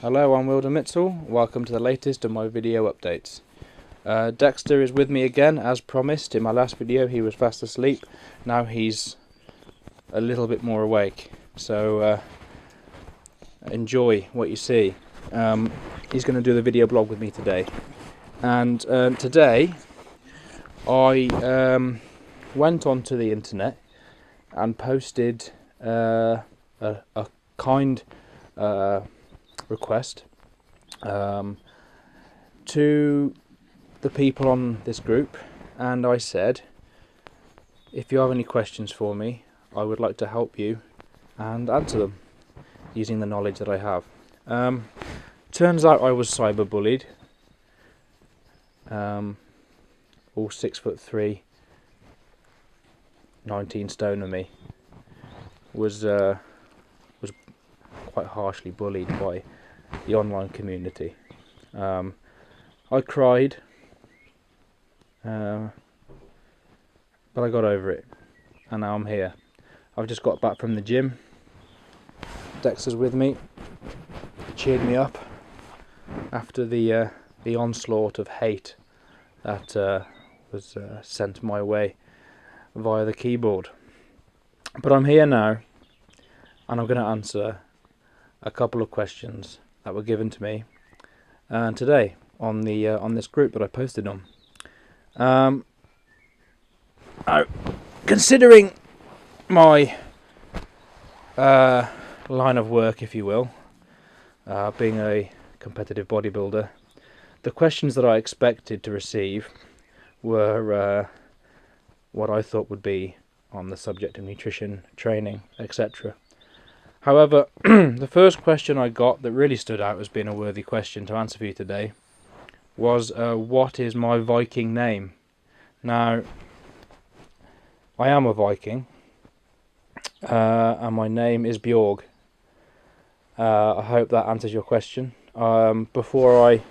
Hello, I'm Wilder Mitchell. Welcome to the latest of my video updates. Dexter is with me again, as promised. In my last video he was fast asleep. Now he's a little bit more awake. So enjoy what you see. He's going to do the video blog with me today. And today I went onto the internet and posted a kind request to the people on this group, and I said, if you have any questions for me, I would like to help you and answer them using the knowledge that I have. Turns out I was cyberbullied. All 6'3", 19 stone of me was quite harshly bullied by the online community. I cried, but I got over it, and now I'm here. I've just got back from the gym. Dexter's with me. He cheered me up after the onslaught of hate that was sent my way via the keyboard. But I'm here now, and I'm going to answer a couple of questions that were given to me today on this group that I posted on. Now, considering my line of work, if you will, being a competitive bodybuilder, the questions that I expected to receive were what I thought would be on the subject of nutrition, training, etc. However, the first question I got that really stood out as being a worthy question to answer for you today was, what is my Viking name? Now, I am a Viking, and my name is Bjorg. I hope that answers your question. Before I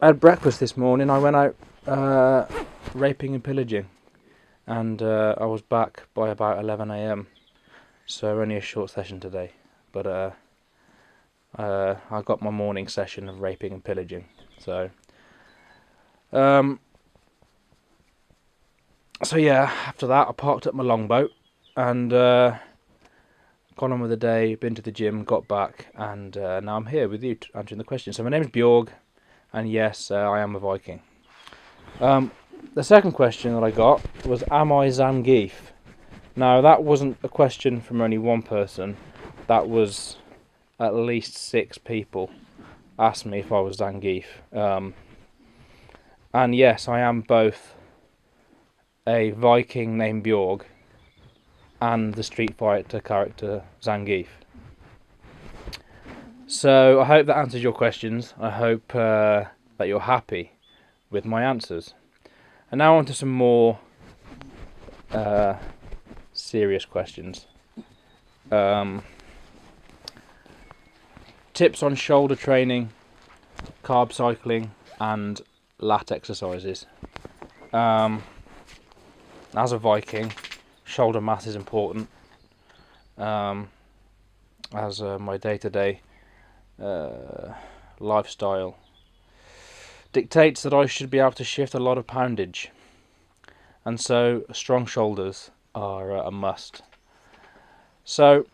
had breakfast this morning, I went out raping and pillaging, and I was back by about 11 AM. So only a short session today, but I got my morning session of raping and pillaging. So yeah, after that I parked up my longboat and gone on with the day, been to the gym, got back, and now I'm here with you answering the question. So my name is Bjorg, and yes, I am a Viking. The second question that I got was, am I Zangief? Now, that wasn't a question from only one person. That was at least 6 people asked me if I was Zangief. And yes, I am both a Viking named Bjorg and the Street Fighter character Zangief. So I hope that answers your questions. I hope that you're happy with my answers. And now on to some more serious questions. Tips on shoulder training, carb cycling, and lat exercises. As a Viking, shoulder mass is important. As my day-to-day lifestyle dictates that I should be able to shift a lot of poundage, and so strong shoulders are a must. So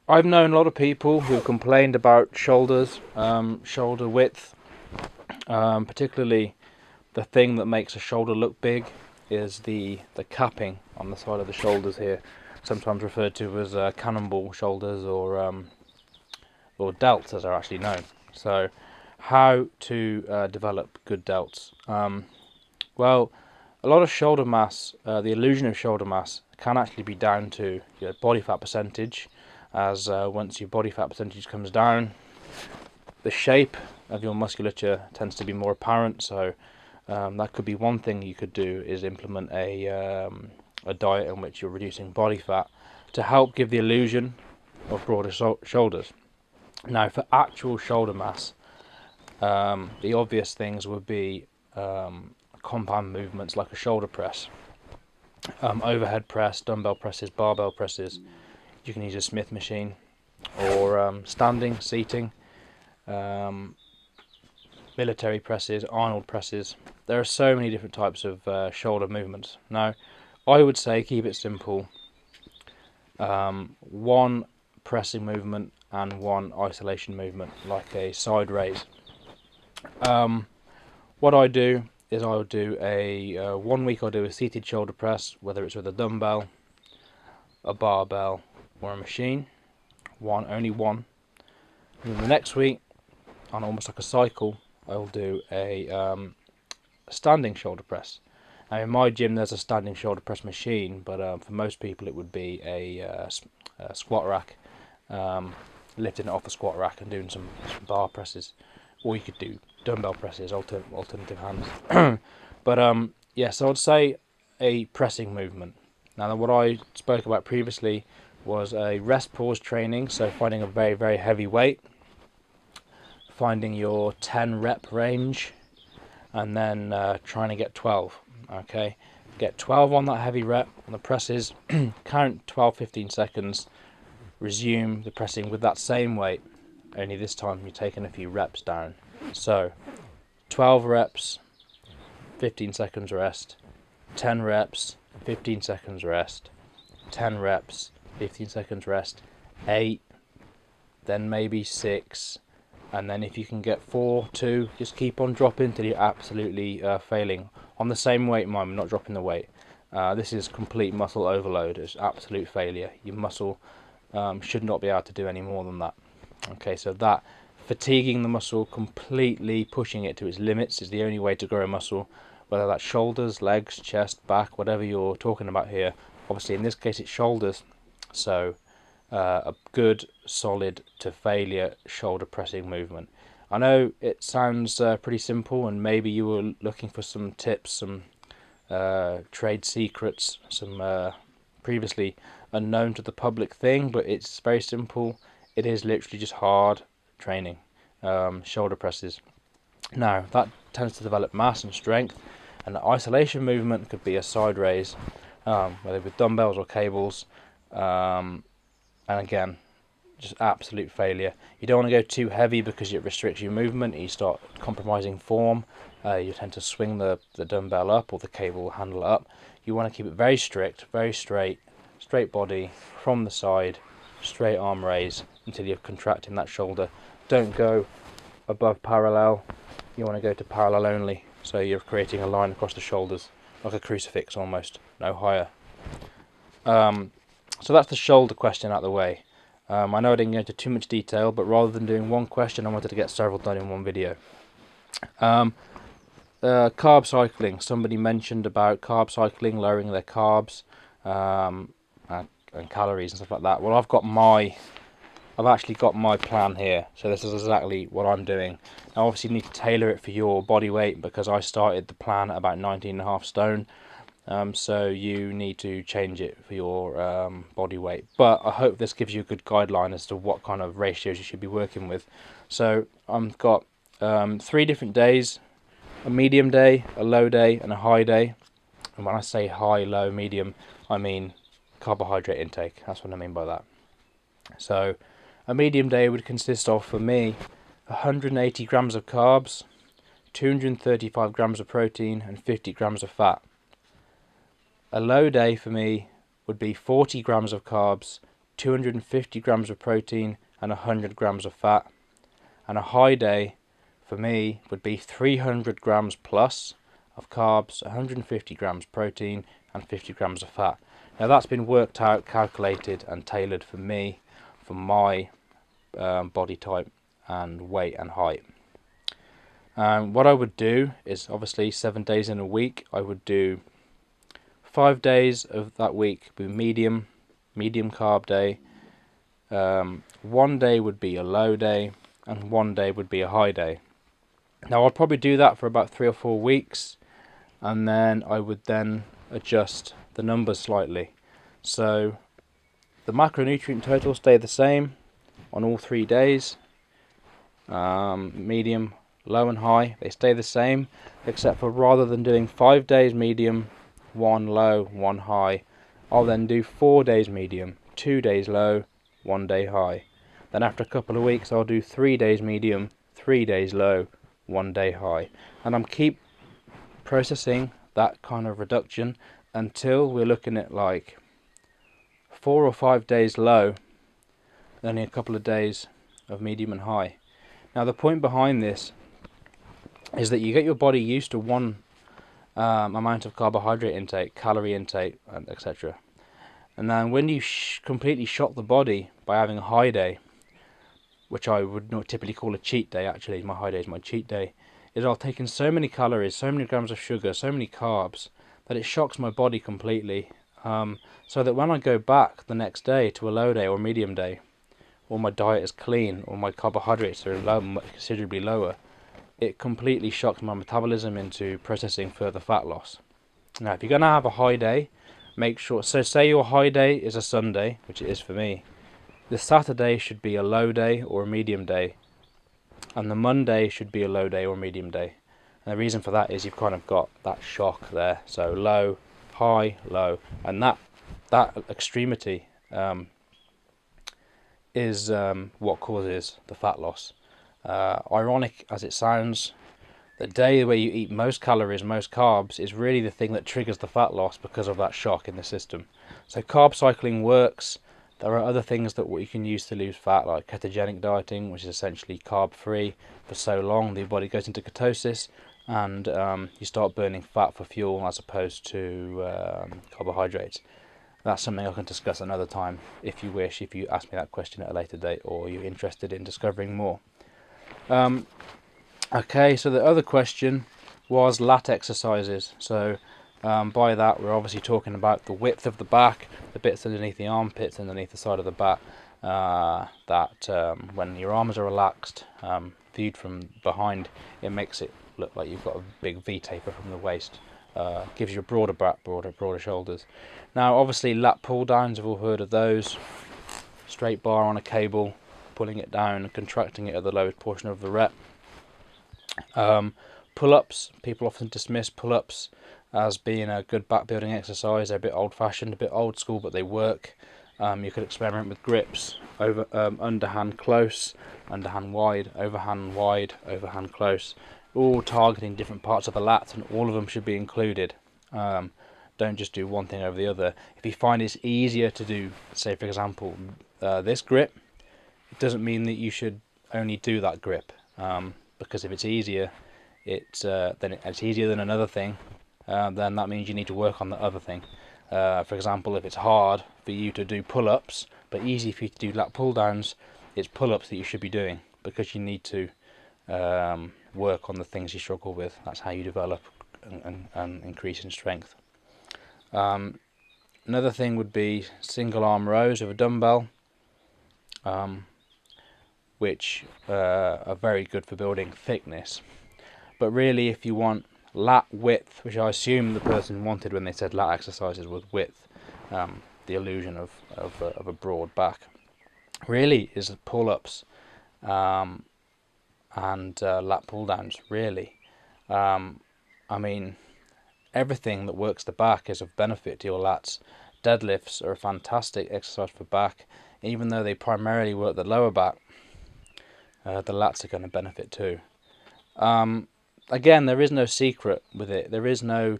I've known a lot of people who complained about shoulders, shoulder width, particularly the thing that makes a shoulder look big is the capping on the side of the shoulders here, sometimes referred to as cannonball shoulders or delts as they're actually known. So how to develop good delts? Well, a lot of shoulder mass, the illusion of shoulder mass, can actually be down to your body fat percentage, as once your body fat percentage comes down, the shape of your musculature tends to be more apparent. So that could be one thing you could do, is implement a diet in which you're reducing body fat to help give the illusion of broader shoulders. Now, for actual shoulder mass, the obvious things would be compound movements like a shoulder press, overhead press, dumbbell presses, barbell presses. You can use a Smith machine. or standing, seating, military presses, Arnold presses. There are so many different types of shoulder movements. Now, I would say keep it simple. One pressing movement and one isolation movement, like a side raise. What I do is I'll do a 1 week I'll do a seated shoulder press, whether it's with a dumbbell, a barbell, or a machine. Only one. And then the next week, on almost like a cycle, I'll do a standing shoulder press. Now in my gym there's a standing shoulder press machine, but for most people it would be a squat rack, lifting it off a squat rack and doing some bar presses, or you could do dumbbell presses, alternative hands. But yeah, so I'd say a pressing movement. Now what I spoke about previously was a rest pause training, so finding a very, very heavy weight, finding your 10 rep range, and then trying to get 12. Okay, get 12 on that heavy rep on the presses, count 12-15 seconds, resume the pressing with that same weight, only this time you're taking a few reps down. So 12 reps, 15 seconds rest, 10 reps, 15 seconds rest, 10 reps, 15 seconds rest, 8, then maybe 6, and then if you can get 4, 2, just keep on dropping till you're absolutely failing. On the same weight, mind, not dropping the weight. This is complete muscle overload. It's absolute failure. Your muscle should not be able to do any more than that. Okay, so that fatiguing the muscle, completely pushing it to its limits, is the only way to grow a muscle, whether that's shoulders, legs, chest, back, whatever you're talking about here. Obviously in this case it's shoulders, so a good solid to failure shoulder pressing movement. I know it sounds pretty simple, and maybe you were looking for some tips, some trade secrets, some previously unknown to the public thing, but it's very simple. It is literally just hard training, shoulder presses. Now that tends to develop mass and strength, and the isolation movement could be a side raise, whether with dumbbells or cables, and again, just absolute failure. You don't want to go too heavy because it restricts your movement. You start compromising form. You tend to swing the dumbbell up or the cable handle up. You want to keep it very strict, very straight body from the side, straight arm raise until you're contracting that shoulder. Don't go above parallel. You want to go to parallel only, so you're creating a line across the shoulders like a crucifix almost, no higher. So that's the shoulder question out of the way. I know I didn't go into too much detail, but rather than doing one question, I wanted to get several done in one video. Carb cycling. Somebody mentioned about carb cycling, lowering their carbs and calories and stuff like that. Well, I've actually got my plan here, so this is exactly what I'm doing. Now obviously you need to tailor it for your body weight, because I started the plan at about 19.5 stone, so you need to change it for your body weight. But I hope this gives you a good guideline as to what kind of ratios you should be working with. So I've got 3 different days: a medium day, a low day, and a high day. And when I say high, low, medium, I mean carbohydrate intake. That's what I mean by that. So a medium day would consist of, for me, 180 grams of carbs, 235 grams of protein, and 50 grams of fat. A low day for me would be 40 grams of carbs, 250 grams of protein, and 100 grams of fat. And a high day for me would be 300 grams plus of carbs, 150 grams protein, and 50 grams of fat. Now that's been worked out, calculated, and tailored for me, for my body type and weight and height. What I would do is, obviously 7 days in a week, I would do 5 days of that week would be medium carb day. 1 day would be a low day, and 1 day would be a high day. Now I'll probably do that for about 3 or 4 weeks, and then I would then adjust the numbers slightly. So the macronutrient total stay the same on all 3 days. Medium, low and high, they stay the same, except for rather than doing 5 days medium, 1 low, 1 high, I'll then do 4 days medium, 2 days low, 1 day high. Then after a couple of weeks I'll do 3 days medium, 3 days low, 1 day high, and I'm keep processing that kind of reduction until we're looking at like 4 or 5 days low, only a couple of days of medium and high. Now the point behind this is that you get your body used to one amount of carbohydrate intake, calorie intake, and etc. And then when you completely shock the body by having a high day, which I would not typically call a cheat day, actually my high day is my cheat day, is I'll take in so many calories, so many grams of sugar, so many carbs, that it shocks my body completely, so that when I go back the next day to a low day or medium day, or my diet is clean, or my carbohydrates are considerably lower, it completely shocks my metabolism into processing further fat loss. Now if you're going to have a high day, make sure, so say your high day is a Sunday, which it is for me, the Saturday should be a low day or a medium day, and the Monday should be a low day or medium day. And the reason for that is you've kind of got that shock there, so low, high, low, and that extremity is what causes the fat loss. Ironic as it sounds, the day where you eat most calories, most carbs, is really the thing that triggers the fat loss because of that shock in the system. So carb cycling works. There are other things that you can use to lose fat, like ketogenic dieting, which is essentially carb-free for so long the body goes into ketosis, and you start burning fat for fuel as opposed to carbohydrates. That's something I can discuss another time if you wish, if you ask me that question at a later date or you're interested in discovering more. Okay, so the other question was lat exercises. So by that we're obviously talking about the width of the back, the bits underneath the armpits, underneath the side of the back, when your arms are relaxed, viewed from behind, it makes it look like you've got a big V taper from the waist. Gives you a broader back, broader shoulders. Now obviously lat pull downs, you've all heard of those. Straight bar on a cable, pulling it down and contracting it at the lowest portion of the rep. Pull-ups, people often dismiss pull-ups as being a good back building exercise. They're a bit old fashioned, a bit old school, but they work. You could experiment with grips, underhand close, underhand wide, overhand close, all targeting different parts of the lats, and all of them should be included. Don't just do one thing over the other. If you find it's easier to do, say for example, this grip, it doesn't mean that you should only do that grip, because if it's easier, then it's easier than another thing, then that means you need to work on the other thing. For example, if it's hard for you to do pull-ups but easy for you to do lat pull-downs, it's pull-ups that you should be doing, because you need to work on the things you struggle with. That's how you develop and increase in strength. Another thing would be single arm rows with a dumbbell, which are very good for building thickness. But really, if you want lat width, which I assume the person wanted when they said lat exercises was width, the illusion of a broad back, really is pull-ups and lat pull-downs, really. I mean, everything that works the back is of benefit to your lats. Deadlifts are a fantastic exercise for back. Even though they primarily work the lower back, the lats are going to benefit too. Again, there is no secret with it. There is no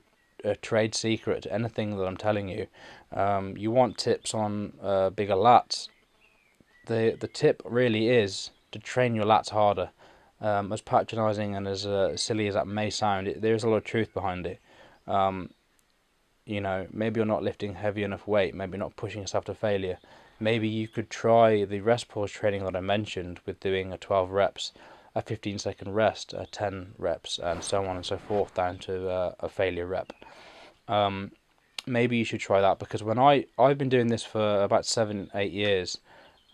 trade secret to anything that I'm telling you. You want tips on bigger lats. The tip really is to train your lats harder. As patronising and as silly as that may sound, there is a lot of truth behind it. You know, maybe you're not lifting heavy enough weight, maybe you're not pushing yourself to failure. Maybe you could try the rest pause training that I mentioned, with doing a 12 reps, a 15-second rest, a 10 reps, and so on and so forth, down to a failure rep. Maybe you should try that, because when I've been doing this for about 7-8 years,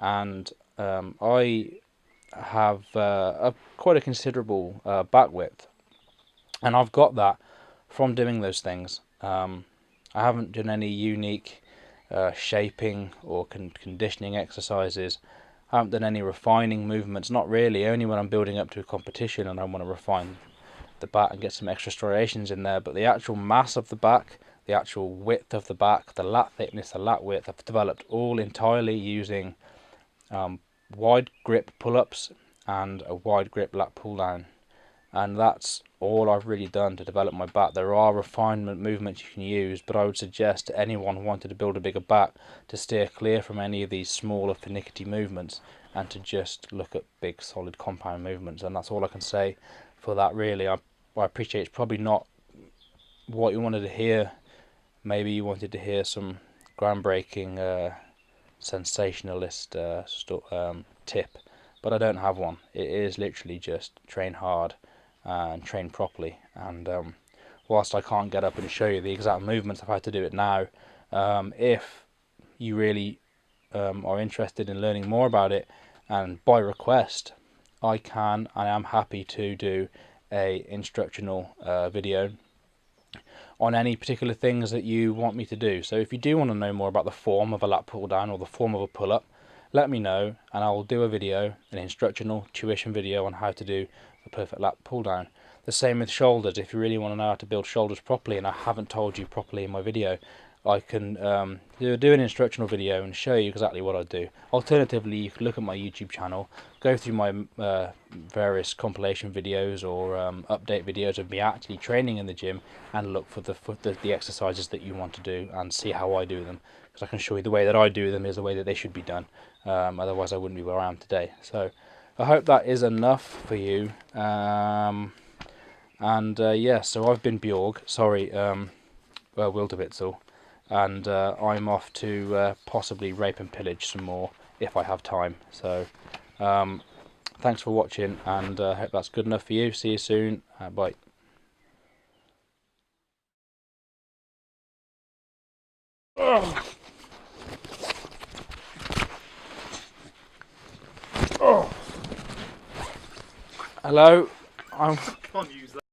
and I have quite a considerable back width, and I've got that from doing those things. I haven't done any unique shaping or conditioning exercises. I haven't done any refining movements, not really, only when I'm building up to a competition and I want to refine the back and get some extra striations in there. But the actual mass of the back, the actual width of the back, the lat thickness, the lat width, I've developed all entirely using wide grip pull-ups and a wide grip lat pull down, and that's all I've really done to develop my back. There are refinement movements you can use, but I would suggest to anyone who wanted to build a bigger back to steer clear from any of these smaller finicky movements and to just look at big solid compound movements. And that's all I can say for that, really. I appreciate it's probably not what you wanted to hear. Maybe you wanted to hear some groundbreaking sensationalist tip, but I don't have one. It is literally just train hard and train properly. And whilst I can't get up and show you the exact movements, I've had to do it now. If you really are interested in learning more about it, and by request, I am happy to do a instructional video on any particular things that you want me to do. So if you do want to know more about the form of a lat pull down or the form of a pull up, let me know and I'll do a video, an instructional tuition video on how to do a perfect lat pull down. The same with shoulders. If you really want to know how to build shoulders properly and I haven't told you properly in my video, I can do an instructional video and show you exactly what I do. Alternatively, you can look at my YouTube channel, go through my various compilation videos or update videos of me actually training in the gym and look for the exercises that you want to do and see how I do them. Because I can show you the way that I do them is the way that they should be done. Otherwise I wouldn't be where I am today. So I hope that is enough for you. Yeah, so I've been Bjorg, sorry, Wilderbitzel. And I'm off to possibly rape and pillage some more if I have time. So thanks for watching, and I hope that's good enough for you. See you soon. Bye. Oh. Oh. Hello. I can't use that.